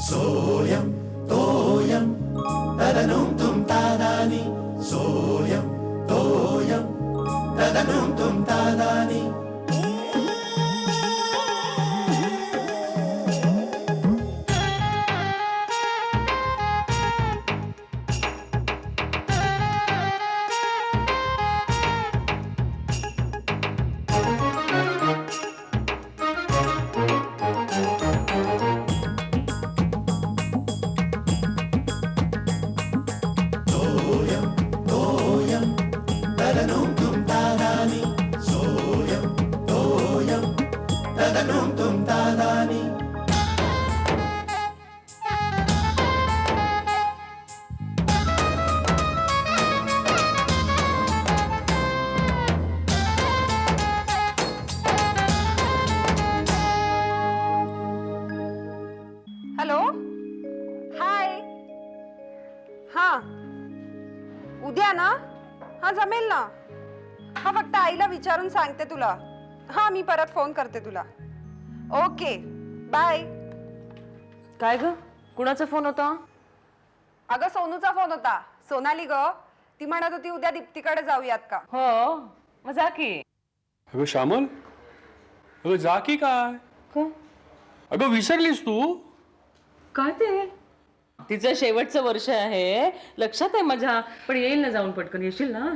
सोयम तोयम तदनुम तुम तादानी सोयम तोयम तदनुम तुम तादानी hello hi हा उद्या ना हा जमेल ना हा फक्त आईला विचारून सांगते तुला हा मी परत फोन करते तुला ओके बाय काय ग कुणाचा फोन होता अगं सोनूचा फोन होता सोनाली ग ती म्हणत होती उद्या दीप्तीकडे जाऊयात का हो मग जा की अगं श्यामल अगं जा की काय अगं विसरलीस तू काय ते तिचं शेवटचं वर्ष आहे लक्षात आहे माझ्या पण येईल ना जाऊन पटकन येशील ना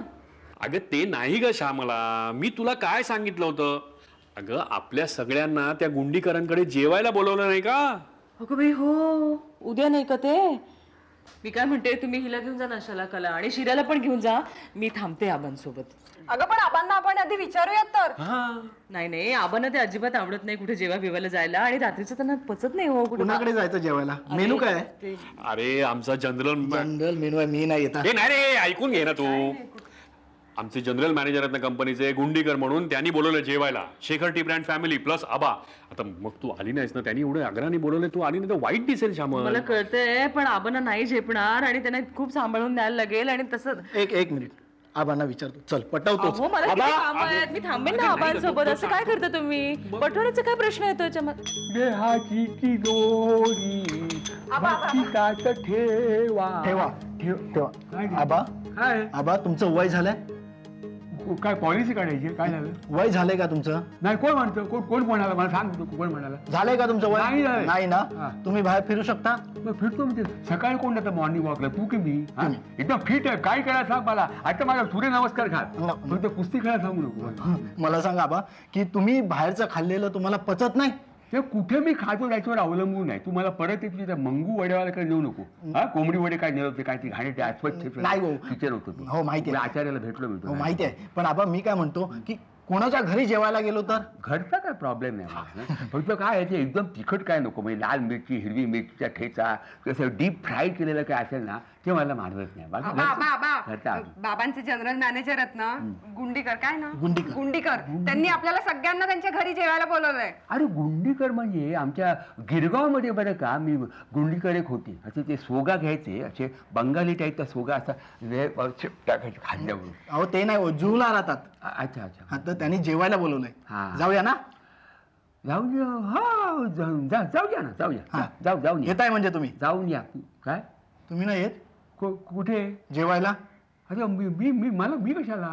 अगं ते नाही ग श्यामला मी तुला काय सांगितलं होतं अगं आपल्या सगळ्यांना त्या गुंडीकरांकडे जेवायला बोलवलं नाही का अगं बाई हो उद्या नाही का ते मी काय म्हणते तुम्ही हिला घेऊन जा नाशाला कला आणि शिराला पण घेऊन जा मी थांबते आबांसोबत अगं पण आबांना आपण आधी विचारूयात तर नाही नाही आबांना ते अजिबात आवडत नाही कुठे जेवा बिवायला जायला आणि रात्रीचं त्यांना पचत नाही हो कुणाकडे जायचं जेवायला मेनू काय आहे? अरे आमचा जनरल जनरल मेनू आहे मी नाही येतात नाही रे ऐकून घे ना तू आमचे जनरल मॅनेजर आहेत ना कंपनीचे गुंडीकर म्हणून त्यांनी बोलवलं जेवायला Shekhar T brand family plus आबा आता मग तू आली नाहीस ना त्यांनी एवढं आग्रहाने बोलवलं तू आली नाही तर वाईट दिसेल श्यामल मला कळतंय पण आबांना नाही झेपणार आणि त्यांना खूप सांभाळून न्यायला लागेल आणि तसं एक मिनिट आबांना विचारतो चल पटवतो हो मला किती कामं आहेत मी थांबेन ना आबांसोबत असं काय करता तुम्ही पटवण्याचा काय प्रश्न येतो याच्यामध्ये देहाची ती दोरी भक्तिकात ठेवा ठेवा आबा काय आबा तुमचं वय झालंय काय पॉलिसी काढायची काय झालं वय झालंय का तुमचं नाही कोण म्हणतो कोण म्हणाला मला सांग तू कोण म्हणाला झालंय का तुमचं नाही वय झालंय. नाही ना हा. तुम्ही बाहेर फिरू शकता मग फिरतो म्हणजे सकाळी कोण जातं मॉर्निंग वॉकला तू की मी हा? एकदम फिट आहे काय करायला सांग मला आता माझा सूर्यनमस्कार घाल फक्त कुस्ती खेळायला सांगू नको मला सांगा आबा की तुम्ही बाहेरचं खाल्लेलं तुम्हाला पचत नाही ते कुठे मी खातो त्याच्यावर अवलंबून आहे तू मला परत येते त्या मंगू वड्यावाला काय नेऊ नको हा कोंबडी वडे काय नेवते काय ती घाणे ते अस्वच्छ नाही हो. टीचर होतो तू हो, माहिती आहे. मी आचार्याला भेटलो मी हो माहिती आहे पण आबा मी काय म्हणतो की कोणाच्या घरी जेवायला गेलो तर घरचा काय प्रॉब्लेम नाही मला. फक्त काय आहे ते एकदम तिखट काय नको म्हणजे लाल मिरची हिरवी मिरचीचा ठेचा कसं डीप फ्राय केलेलं काय असेल ना ते मला मानवत नाही बाकी घरचा बाबांचे जनरल मॅनेजर आहेत ना गुंडीकर काय ना गुंडीकर. गुंडीकर त्यांनी आपल्याला सगळ्यांना त्यांच्या घरी जेवायला बोलवलंय अरे गुंडीकर म्हणजे आमच्या गिरगावमध्ये बरं का मी गुंडीकर एक होती असे ते सोगा घ्यायचे असे बंगाली टाईपचा सोगा असा टाकायचे खाल्ल्यावरून अहो ते नाही हो जूला राहतात अच्छा अच्छा हा तर त्यांनी जेवायला बोलवलंय हा. जाऊया ना जाऊया हा जाऊया ना हा. जाऊन या येताय म्हणजे तुम्ही जाऊन या काय तुम्ही नाही येत कुठे जेवायला अरे मी कशाला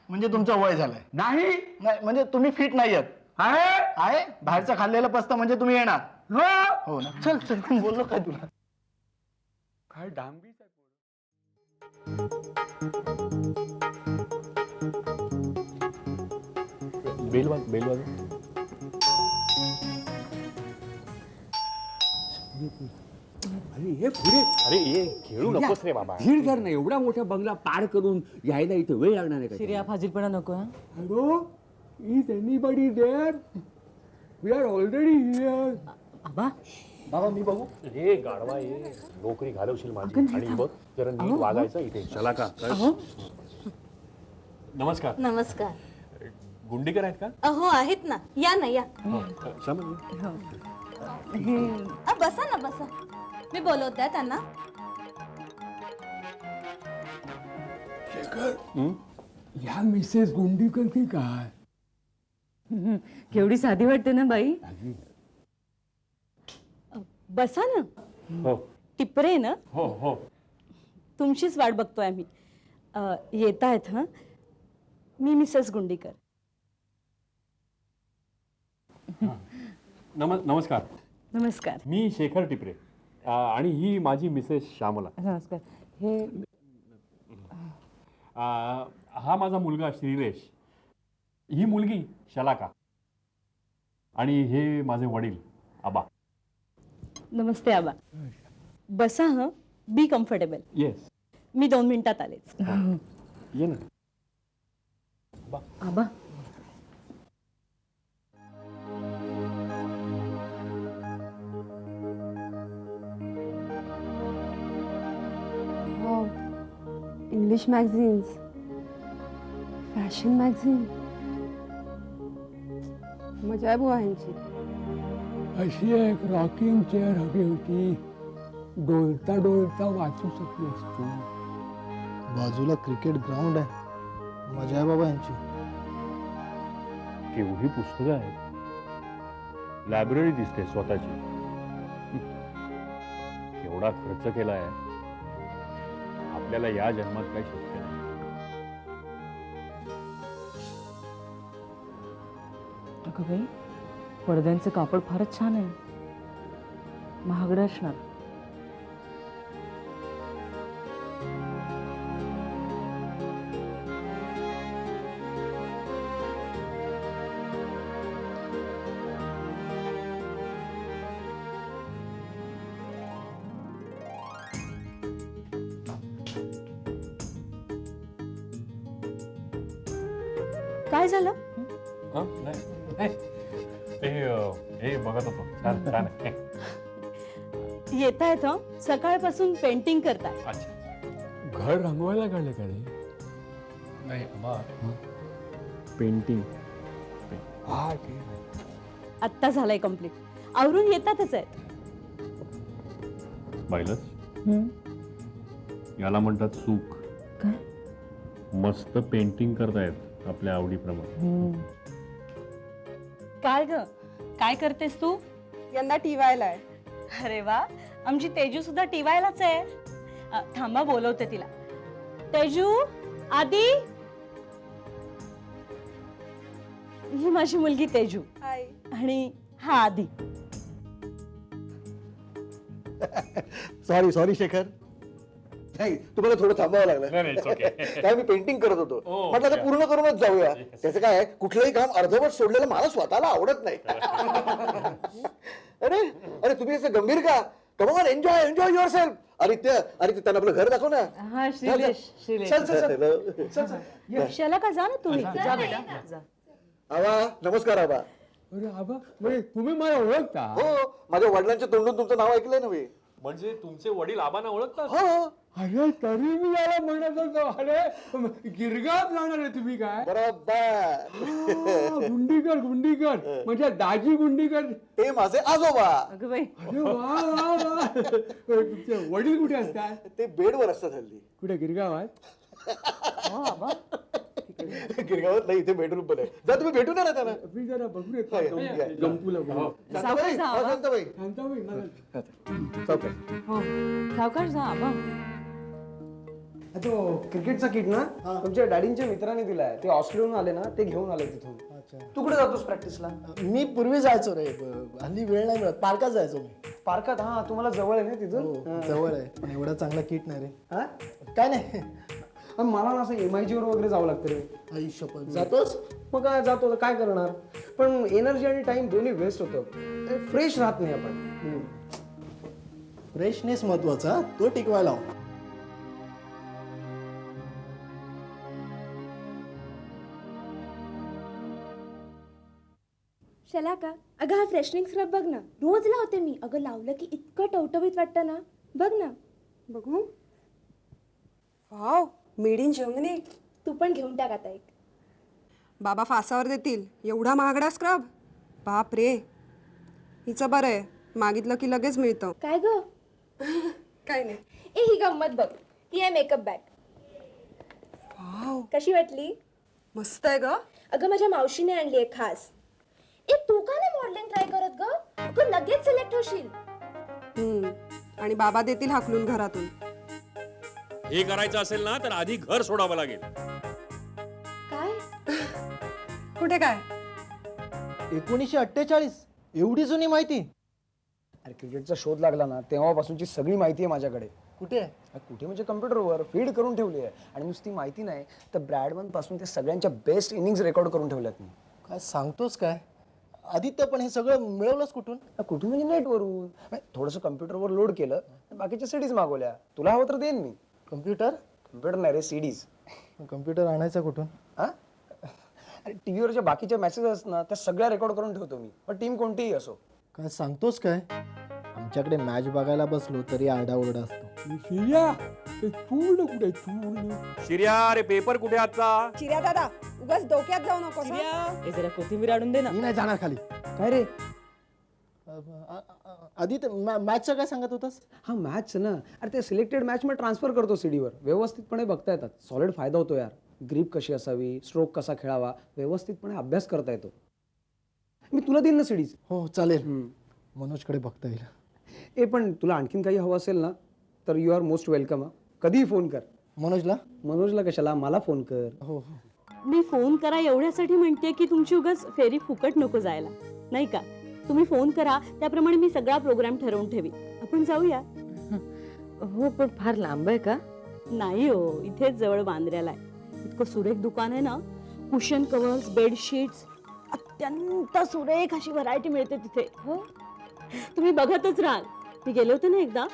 म्हणजे तुमचं वय झालंय नाही नाही म्हणजे तुम्ही फिट नाही येत आहे बाहेरचं खाल्लेलं पसतं म्हणजे तुम्ही येणार हो ना चल चल बोललो काय तुला काय डांबीच आहे बेल वाज अरे हे पुढे अरे ये खेळू नकोस रे बाबा धीर धर नाही एवढा मोठा बंगला पार करून यायला इथे वेळ लागणार आहे का शिर्या फाजीलपणा नको हा hello is anybody there we are already here आबा बाबा मी बघू हे गाढवा ये नोकरी घालवशील माझी आणि बघ जरा नीट वागायचं इथे चला का नमस्कार नमस्कार गुंडीकर आहेत का अहो आहेत ना या ना या श्यामल बसा ना बसा मी बोलवते त्यांना शेखर या मिसेस गुंडीकर की काय केवढी साधी वाटते ना बाई. बसा ना. हो टिपरे ना. हो हो. तुमचीच वाट बघतोय आम्ही. येत आहेत हा. मी मिसेस गुंडीकर. नमस्कार. नमस्कार. मी शेखर टिपरे आणि ही माझी मिसेस श्यामला. नमस्कार. हे हा माझा मुलगा श्रीरेश, ही मुलगी शलाका आणि हे माझे वडील आबा. नमस्ते आबा. बसा हा. Be comfortable. येस. मी 2 मिनिटात आलेच. ये ना. आबा. इंग्लिश मॅगझिन्स, फॅशन मॅगझिन, मजा आहे बुवा ह्यांची. अशी एक रॉकिंग चेअर हवी होती, डोलता डोलता वाचू शकलीस तू. बाजूला क्रिकेट ग्राउंड आहे, मजा आहे बाबा यांची. केवढी पुस्तकं आहेत, लायब्ररी दिसते स्वतःची. केवढा खर्च केला आहे, आपल्याला या जन्मात काही शक्य नाही. अगं बाई, पडद्यांचं कापड फारच छान आहे. महागडं असणार. काय झालं? हे बघत होतो. छान छान आहे. येत आहेत हा. सकाळपासून पेंटिंग करताय. अच्छा. घर रंगवायला काढले का रे? नाही पेंटिंग. हा ठीक आहे. आत्ता झालाय कम्प्लीट. आवरून येतातच आहेत. पाहिलंच, याला म्हणतात चूक. काय? मस्त पेंटिंग करतायत आपल्या आवडीप्रमाणे. काय ग, काय करतेस तू? यंदा टीवायला आहे. अरे वा, आमची तेजू सुद्धा टीवायलाच आहे. थांबा, बोलवते तिला. तेजू, आदी. ही माझी मुलगी तेजू हाय. आणि हा आदी. सॉरी शेखर. नाही, तुम्हाला थोडं थांबावं लागलं. नाही, it's okay. काय मी पेंटिंग करत होतो. Oh, म्हटलं आता okay. पूर्ण करूनच जाऊया. त्याचं काय आहे, कुठलंही काम अर्धवट सोडलेलं मला स्वतःला आवडत नाही. अरे अरे तुम्ही असं गंभीर का? Come on, enjoy your self. अरे त्यांना आपलं घर दाखव ना. हा, श्रीलेश. चल चल चल. शाला का जा ना तुम्ही. जा बेटा जा. आबा, नमस्कार आबा. अरे आबा, म्हणजे तुम्ही मला ओळखता? हो, माझ्या वडिलांच्या तोंडून तुमचं नाव ऐकलंय ना मी. म्हणजे तुमचे वडील आबांना ओळखतात? हो. अरे तरी मी याला म्हणत होतो, अरे गिरगाव राहणार आहे तुम्ही काय? बरोबर. गुंडीकर म्हणजे दाजी गुंडीकर. ते माझे आजोबा. अगं बाई. अरे वा वा वा. तुमचे वडील कुठे असतात? ते बेडवर असतात हल्ली. कुठे गिरगावात? हो आबा. गिरगावात नाही, इथे बेडरूम पण आहे. जा तुम्ही भेटून या ना त्यांना. मी जरा बघू येतो. या. जंपूला बघू. सावकाश जा आबा. शांताबाई. शांताबाई, मला सावकाश. हो, सावकाश जा आबा. तो क्रिकेटचा किट ना तुमच्या डॅडींच्या मित्राने दिलाय. ते ऑस्ट्रेलियाहून आले ना, ते घेऊन आले तिथून. तू कुठे जातोस प्रॅक्टिसला? मी पूर्वी जायचो रे, हल्ली वेळ नाही मिळत. पार्कात जायचो मी. पार्कात? हा, तुम्हाला जवळ आहे ना तिथून? जवळ आहे, पण एवढा चांगला किट नाही रे. हा, काय नाही. मला ना असं MIG वर वगैरे जावं लागतं रे. आयुष्यपद जातोस. मग काय जातो तर काय करणार. पण एनर्जी आणि टाइम दोन्ही वेस्ट होतं. फ्रेश राहत नाही आपण. फ्रेशनेस महत्वाचा, तो टिकवायला हवा. शला का? अगं हा फ्रेशनिंग स्क्रब बघ ना, रोज लावते मी. अगं लावलं की इतकं टवटवीत वाटतं ना. बघ ना. बघू. Wow, made in Germany. तू पण घेऊन टाक आता एक. बाबा फासावर देतील एवढा महागडा स्क्रब. बाप रे. हिचं बरं आहे, मागितलं की लगेच मिळतं. काय ग? काय नाही. ए, ही गंमत बघ. ही आहे मेकअप बॅग. वाव, कशी वाटली? मस्त आहे ग. अगं माझ्या मावशीने आणली आहे खास. ए तू का नाही मॉडेलिंग ट्राय करत ग? अगं लगेच सिलेक्ट होशील. आणि बाबा देतील हाकलून घरातून. हे करायचं असेल ना तर आधी घर सोडावं लागेल. काय? कुठे काय? 1948 एवढी जुनी माहिती? अरे क्रिकेटचा शोध लागला ना तेव्हापासूनची सगळी माहिती आहे माझ्याकडे. कुठे आहे? कुठे म्हणजे कम्प्युटरवर फीड करून ठेवली आहे. आणि नुसती माहिती नाही तर ब्रॅडमन पासून ते सगळ्यांच्या बेस्ट इनिंग्स रेकॉर्ड करून ठेवल्यात मी. काय सांगतोस काय? आदित्य, पण हे सगळं मिळवलंच कुठून? कुठून म्हणजे नेटवरून. थोडंसं कम्प्युटरवर लोड केलं, बाकीच्या सीडीज मागवल्या. तुला हवं तर देईन मी. कम्प्युटर नाही रे, सीडीज. कम्प्युटर आणायचा कुठून? अरे टीव्हीवरच्या बाकीच्या मॅसेजेस ना त्या सगळ्या रेकॉर्ड करून ठेवतो मी. पण टीम कोणतीही असो. काय सांगतोस काय? आमच्याकडे मॅच बघायला बसलो तरी आरडाओरडा असतो. शिर्या ते चूर्ण कुठे चूर्ण? शिर्या, अरे पेपर कुठे आजचा? चिऱ्या दादा उगाच डोक्यात जाऊ नको. हे जरा कोथिंबीर आणून दे ना. मी नाही जाणार खाली. काय रे? आदित्य, मॅचचं काय सांगत होतास? हा मॅच ना. अरे ते सिलेक्टेड मॅच मी ट्रान्सफर करतो सीडीवर. व्यवस्थितपणे बघता येतात. सॉलिड फायदा होतो यार. ग्रीप कशी असावी, स्ट्रोक कसा खेळावा, व्यवस्थितपणे अभ्यास करता येतो. मी तुला देईन ना सीडीज. हो चालेल. मनोजकडे बघता येईल. ए पण तुला आणखीन काही हवं असेल ना तर यू आर मोस्ट वेलकम. कधीही फोन कर. मनोजला कशाला, मला फोन कर. हो. मी फोन करा एवढ्यासाठी म्हणते की तुमची उगाच फेरी फुकट नको जायला, नाही का? तुम्ही फोन करा त्याप्रमाणे मी सगळा प्रोग्राम ठरवून ठेवी. आपण जाऊया. हो, पण फार लांब आहे का? नाही हो, इथेच जवळ बांद्र्याला आहे. इतकं सुरेख दुकान आहे ना. कुशन कव्हर्स, बेडशीट्स, अत्यंत सुरेख अशी व्हरायटी मिळते तिथे. हो, तुम्ही बघतच राहाल. मी गेले होते ना एकदा,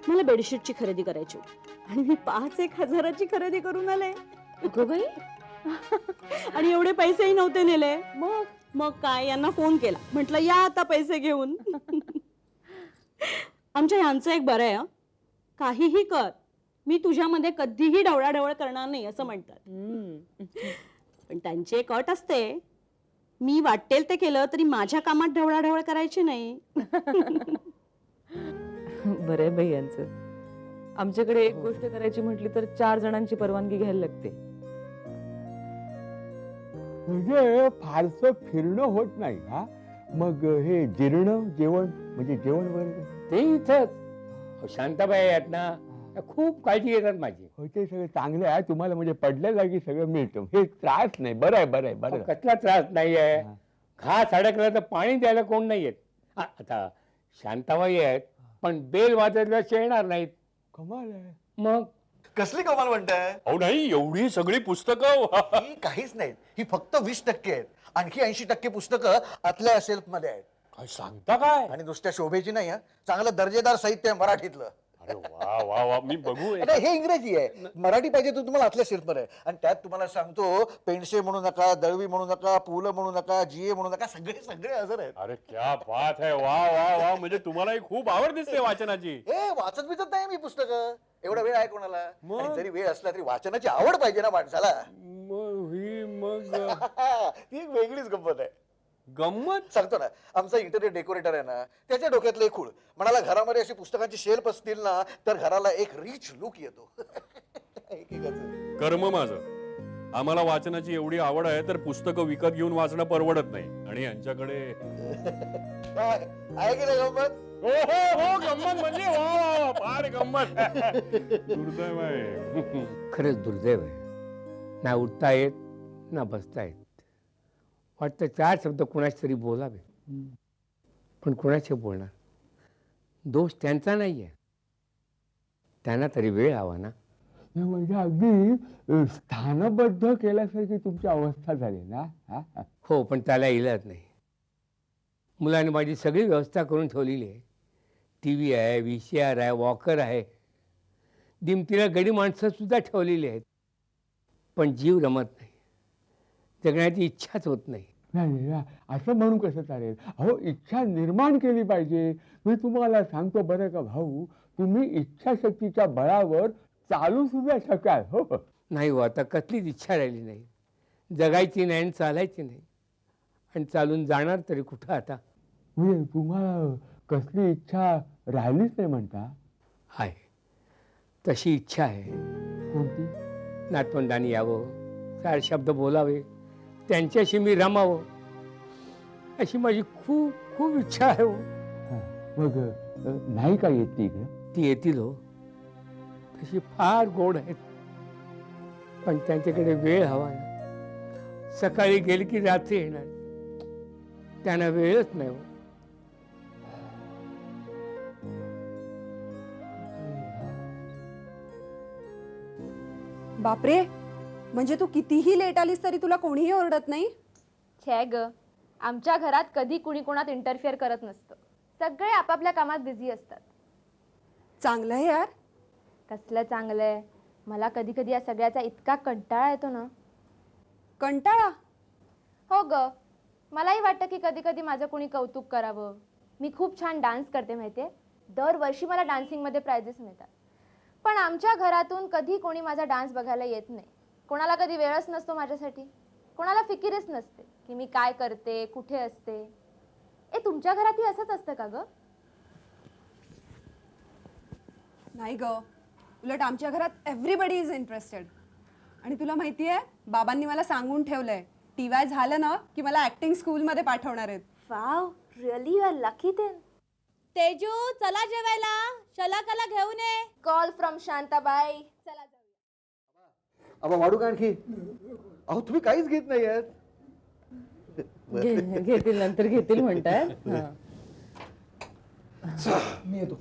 मला बेडशीटची खरेदी करायची आणि मी 5,000-1,000ची खरेदी करून आले. आणि एवढे पैसेही नव्हते नेले. मग काय, यांना फोन केला, म्हटलं या आता पैसे घेऊन. आमच्या ह्यांचं एक बरं आहे, काहीही कर, मी तुझ्यामध्ये कधीही ढवळाढवळ करणार नाही असं म्हणतात. पण त्यांची एक अट असते, मी वाटेल ते केलं तरी माझ्या कामात ढवळाढवळ करायची नाही. बरे बाई यांचं. आमच्याकडे एक गोष्ट करायची म्हटली तर 4 जणांची परवानगी घ्यायला लागते. म्हणजे फारसं फिरणं होत नाही. हा मग हे जेवण म्हणजे जेवण वगैरे ते इथंच शांताबाई आहेत ना, त्या खूप काळजी घेतात माझी. ते सगळं चांगलं आहे. तुम्हाला म्हणजे पडल्या जागी सगळं मिळतं. हे त्रास नाही. बरं आहे. कसला त्रास नाहीये. घास अडकला तर पाणी द्यायला कोण नाही येत. आता शांताबाई आहेत पण बेल वाजल्याशिवाय येणार नाहीत. कमाल आहे. मग कसली कमाल म्हणताय? अहो नाही, एवढी सगळी पुस्तकं. ही काहीच नाहीत. ही फक्त 20% आहेत. आणखी 80% पुस्तकं आतल्या सेल्फ मध्ये आहेत. काय सांगता काय? आणि नुसत्या शोभेची नाही, चांगलं दर्जेदार साहित्य आहे मराठीतलं. अरे वा वा वा, मी बघू. आता हे इंग्रजी आहे, मराठी पाहिजे तर तुम्हाला आतल्या सेल्फ मध्ये आहे. आणि त्यात तुम्हाला सांगतो, पेंडसे म्हणू नका, दळवी म्हणू नका, पुलं म्हणू नका, जीए म्हणू नका, सगळे हजर आहेत. अरे क्या बात है. वा वा वा, म्हणजे तुम्हालाही खूप आवड दिसते वाचनाची. हे वाचत बिचत नाही मी पुस्तकं. एवढा वेळ आहे कोणाला? आणि जरी वेळ असला तरी वाचनाची आवड पाहिजे ना माणसाला. मग ती एक वेगळीच गंमत आहे. गंमत सांगतो ना, आमचा इंटेरियर डेकोरेटर आहे ना, त्याच्या डोक्यातलं एक खूळ म्हणाला, घरामध्ये अशी पुस्तकांची शेल्फ असतील ना तर घराला एक रिच लुक येतो. कर्म माझं. आम्हाला वाचनाची एवढी आवड आहे तर पुस्तकं विकत घेऊन वाचणं परवडत नाही. आणि यांच्याकडे आहे की नाही गंमत? हो गंमत म्हणजे वा वा, फार गंमत. दुर्दैव आहे. खरंच दुर्दैव आहे. ना उठता येत ना बसता येत. वाटतं 4 शब्द कुणाच तरी बोलावे, पण कुणाचे बोलणार? दोष त्यांचा नाहीये, त्यांना तरी वेळ हवा ना. म्हणजे अगदी स्थानबद्ध केल्यासारखी तुमची अवस्था झाली ना. हो, पण त्याला इलाज नाही. मुलाने माझी सगळी व्यवस्था करून ठेवलेली आहे. TV आहे, VCR आहे, वॉकर आहे, दिमतीला गडी माणसं सुद्धा ठेवलेली आहेत. पण जीव रमत नाही, जगण्याची इच्छाच होत नाही. नाही, असं म्हणून कसं चालेल? अहो, इच्छा निर्माण केली पाहिजे. मी तुम्हाला सांगतो बरं का भाऊ, तुम्ही इच्छाशक्तीच्या बळावर चालू सुद्धा शकाल. हो नाही हो, आता कसलीच इच्छा राहिली नाही. जगायची नाही आणि चालायची नाही. आणि चालून जाणार तरी कुठं आता? म्हणजे तुम्हाला कसली इच्छा राहिलीच नाही म्हणता? आहे, तशी इच्छा आहे. कोणती? नातवंडांनी यावं, 4 शब्द बोलावे, त्यांच्याशी मी रमावं. अशी माझी खूप खूप इच्छा आहे हो. मग नाही का येत ती इकडे? ती येतील हो, तशी फार गोड आहेत, पण त्यांच्याकडे वेळ हवा ना. सकाळी गेली की रात्री येणार, त्यांना वेळच नाही हो. बापरे, म्हणजे तू कितीही लेट आलीस तरी तुला कोणीही ओरडत नाही? छे ग, आमच्या घरात कधी कुणी कोणात इंटरफिअर करत नसतं. सगळे आपापल्या कामात बिझी असतात. चांगलं आहे यार. कसलं चांगलंय, मला कधी कधी या सगळ्याचा इतका कंटाळा येतो ना. कंटाळा? हो ग, मलाही वाटतं की कधी कधी माझं कोणी कौतुक करावं. मी खूप छान डान्स करते माहितीये, दरवर्षी मला डान्सिंगमध्ये प्राइजेस मिळतात. पण आमच्या घरातून कधी कोणी माझा डान्स बघायला येत नाही. कोणाला कधी वेळच नसतो माझ्यासाठी, कोणाला फिकीरच नसते की मी काय करते, कुठे असते. तुमच्या घरातही असंच असतं का ग? नाही ग, उलट आमच्या घरात एव्हरीबडी इज इंटरेस्टेड. आणि तुला माहिती आहे, बाबांनी मला सांगून ठेवलंय, TY झालं ना की मला ऍक्टिंग स्कूलमध्ये पाठवणार आहेत. Wow, really you are lucky then. Teju, चला जेवायला, शलाकाला घेऊन ये. Call from Shantabai. चला जाऊया. आबा वाढू का आणखी? अहो तुम्ही काहीच घेत नाही आहेत. घेतील, नंतर घेतील म्हणताय. मी येतो.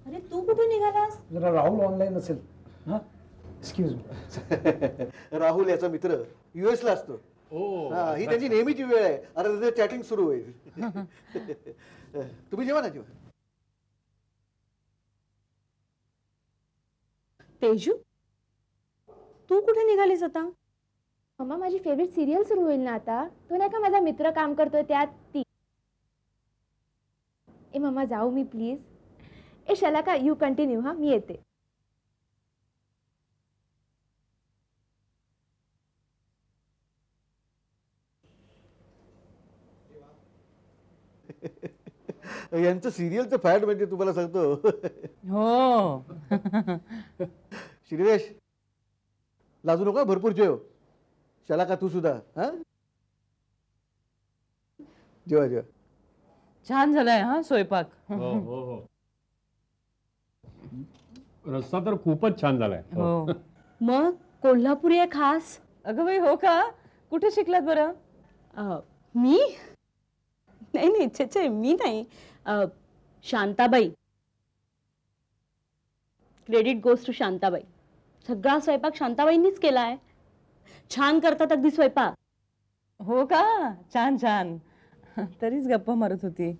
अरे तू कुठे निघालास? जरा राहुल ऑनलाईन असेल. हा, एक्सक्यूज मी. राहुल याचा मित्र US ला असतो. हा, ही त्यांची नेहमीची वेळ आहे. आता चॅटिंग सुरू होईल. तुम्ही जेवा ना, जेवा. तेजू, तू कुठे निघालीस आता? मम्मा, माझी फेवरेट सिरियल सुरू होईल ना आता. तो नाही का माझा मित्र काम करतोय त्यात, ती. मम्मा जाऊ मी प्लीज? Shalaka, you continue. हा, मी येते. यांचं सिरियलचं फॅट म्हणजे तुम्हाला सांगतो. हो. श्रीरेश, लाजू नका, भरपूर जेव. चला का तू सुद्धा. हा, जेवा जेवा. छान झालाय हा स्वयंपाक. हो हो हो, रस्सा तर खूपच छान झालाय. हो. मग कोल्हापुरी आहे खास. अगं बाई, हो का? कुठे शिकलात बरं? मी नाही नाही, छे मी नाही. Shantabai. Credit goes to Shantabai. सगळा स्वयंपाक शांताबाईंनीच केला आहे. छान करतात अगदी स्वयंपाक. हो का? छान छान. तरीच गप्पा मारत होती.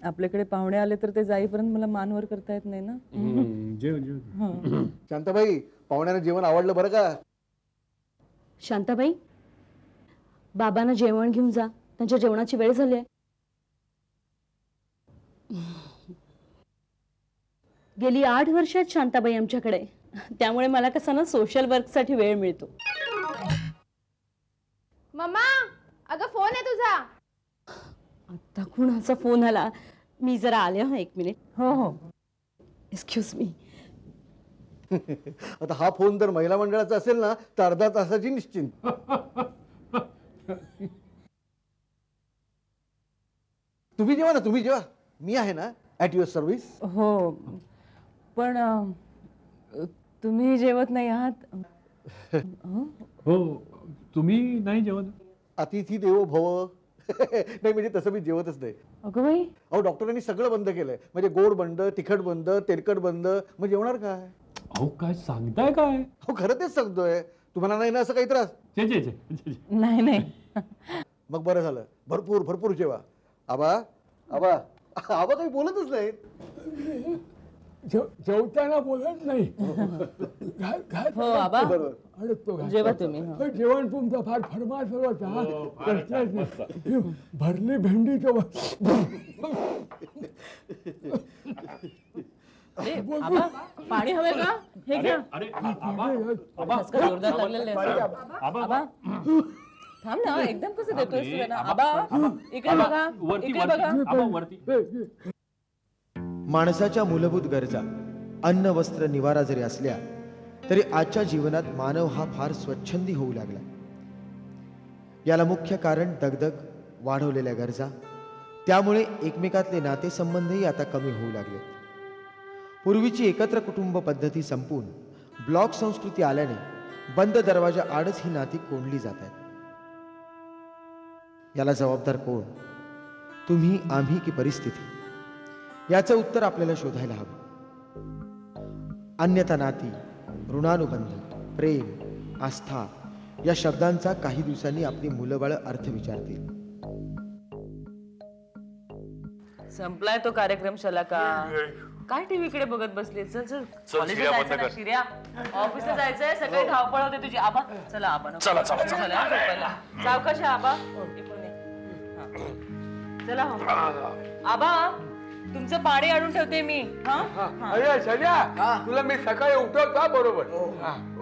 आपल्याकडे पाहुणे आले तर ते जाईपर्यंत मला मानवर करता येत नाही ना. जेव जेव. शांताबाई, पाहुण्यानं जेवण आवडलं बरं का? शांताबाई, बाबांना जेवण घेऊन जा, त्यांच्या जेवणाची वेळ झाली आहे. गेली 8 वर्ष आहेत शांताबाई आमच्याकडे, त्यामुळे मला कसं ना सोशल वर्कसाठी वेळ मिळतो. मम्मा, अगं फोन आहे तुझा. आता कुणाचा फोन आला? मी जरा आले हा, 1 मिनिट. हो हो. Excuse me. आता हा फोन जर महिला मंडळाचा असेल ना तर अर्धा तासाची निश्चिंत. तुम्ही जेवा ना, तुम्ही जेवा. मी आहे ना, ॲट युअर सर्व्हिस. हो, पण तुम्ही जेवत नाही आहात? हो, तुम्ही नाही जेवत? अतिथी देवो भव. नाही म्हणजे तसं मी जेवतच नाही. अगं बाई, अहो डॉक्टरांनी सगळं बंद केलंय. म्हणजे गोड बंद, तिखट बंद, तेलकट बंद. मग जेवणार काय? अहो काय सांगताय काय? हो खरं तेच सांगतोय. तुम्हाला नाही ना असं काही त्रास? नाही नाही. मग बरं झालं, भरपूर भरपूर जेवा. आबा आबा आबा काही बोलतच नाहीत. जेवताना बोलत नाही. हो आबा, अडकतो जेवा तुम्ही. पण जेवण तुमचं फार फरमास होता. प्रश्नच नाही. भरली भेंडी तर आबा, पाणी हवंय का? हे घ्या. ठसका जोरदार लागलेला आहे. आबा, थांब ना, एकदम कसं देतोय तुला? आबा, इकडे बघा, इकडे बघा. माणसाच्या मूलभूत गरजा अन्न, वस्त्र, निवारा जरी असल्या तरी आजच्या जीवनात मानव हा फार स्वच्छंदी होऊ लागला. याला मुख्य कारण दगदग, वाढवलेल्या गरजा त्यामुळे एकमेकातले नातेसंबंधही आता कमी होऊ लागले. पूर्वीची एकत्र कुटुंब पद्धती संपून ब्लॉक संस्कृती आल्याने बंद दरवाजा आडच ही नाती कोंडली जात आहेत. याला जबाबदार कोण? तुम्ही, आम्ही की परिस्थिती? याचं उत्तर आपल्याला शोधायला हवं. अन्यथा नाती, ऋणानुबंध, प्रेम, आस्था या शब्दांचा काही दिवसांनी आपली मुलंबाळं अर्थ विचारतील. संपलाय तो कार्यक्रम शलाका. काय टीव्हीकडे बघत बसली? चल चल कॉलेजला शिर्या, बंद जायचं ना कर. शिर्या. ऑफिसला जायचंय, सगळी धावपळ होते तुझी. आबा चला, आबा नको. चला, चला, चला. चला झोपायला. सावकाश आहे, आबा इकडून ये. हा. चला हो. आबा तुमचं पाणी आणून ठेवते मी. अरे सध्या तुला मी सकाळी उठवता बरोबर.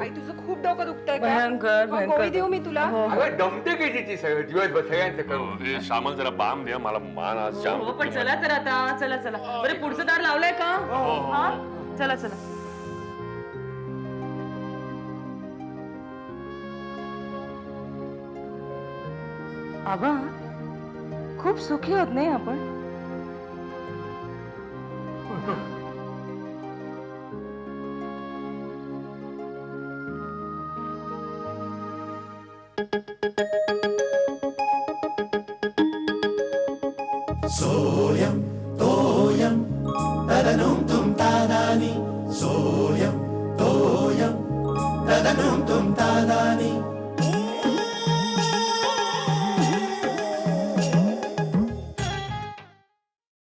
आई तुझं खूप डोकं दुखतंय का? भयंकर मग गोळी देऊ मी तुला? अगं दमते की तिची सगळं दिवसभर सगळ्यांचं करून. ए, श्यामल जरा बाम द्या मला, मान आज जाम हो पण चला तर आता. चला चला. बरं पुढचं दार लावलंय का? हा चला चला. आबा खूप सुखी होत नाही आपण? सोयम तोयम तदनुम